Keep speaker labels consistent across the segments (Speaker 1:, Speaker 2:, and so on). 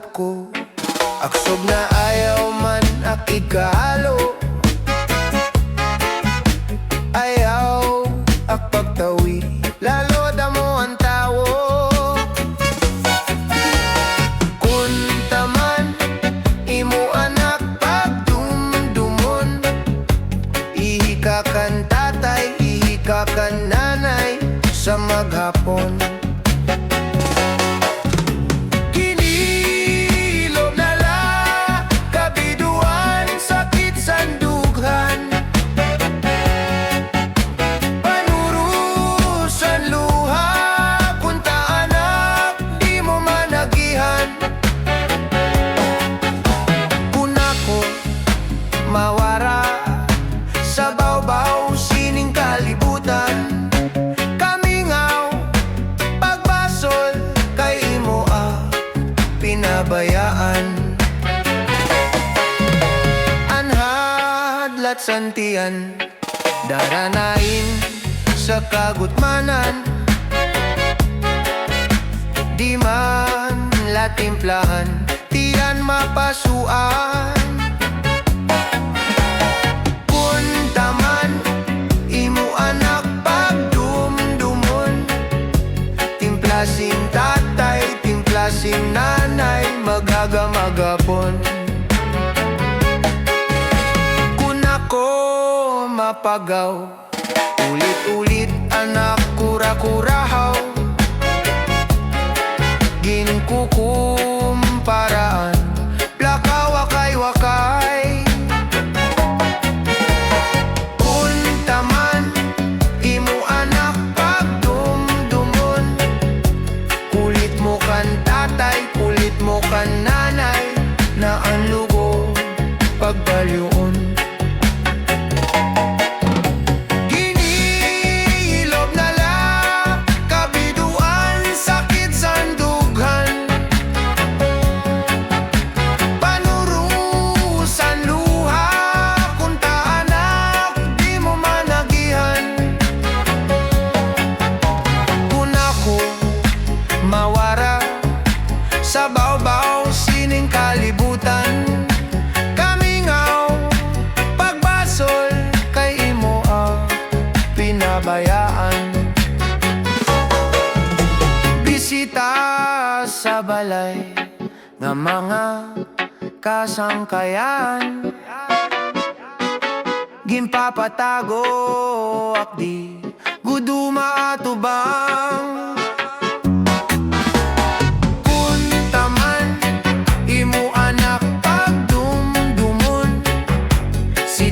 Speaker 1: sakop ko. Aksob na ayaw man akikalo, ayaw ak pagtawi, lalo damo ang tawo. Kun taman imo anak pagdumdumon, ihika kan tatay, ihika kan nanay sa maghapon. Mawara sa bawbaw sining kalibutan, kamingaw pagbasol kay imo pinabayaan. Anhadlat santian daranain sa kagutmanan, di man latimplahan tiyan mapasuan. Timplasing tatay, timplasing nanay, magagamagapon. Kung ako mapagaw, ulit-ulit anak kura-kurahaw, ginkukumparaan, plaka wakay-wakay. Kulit mo kan nanay na ang lugo pagbalyoon. Ginilob na la kabiduan, sakit sandughan, panurusan luha kung taanak di mo managihan. Kung ako mawara sa bawbaw sining kalibutan, kamingaw pagbasol kay imo pinabayaan. Bisita sa balay nga mga kasangkayan, ginpapatago akdi guduma atubang.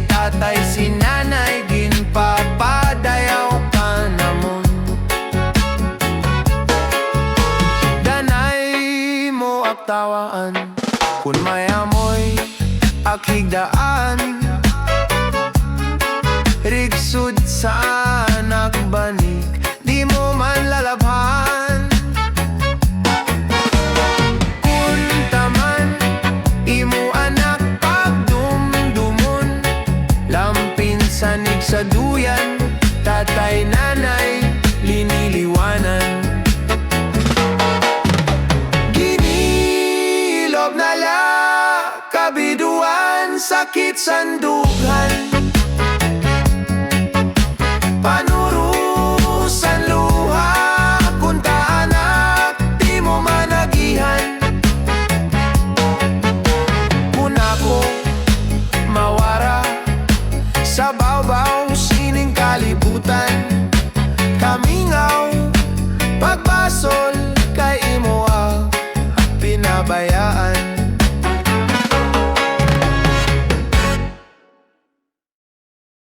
Speaker 1: Tatay si nanay ginpapadayaw ka namon, danay mo aktawaan kun mayamoy akhigdaan, rigsud sa anak banik di mo man lalabhan. Kun taman imo anak sanig sa duyan, tatay nanay liniliwanan. Ginilob na la kabiduan, sakit sandughan, panurusan luha kung taanak di mo managihan. Kung ako mawara sa bawbaw sining kalibutan, kamingaw pagbasol kay imo pinabayaan.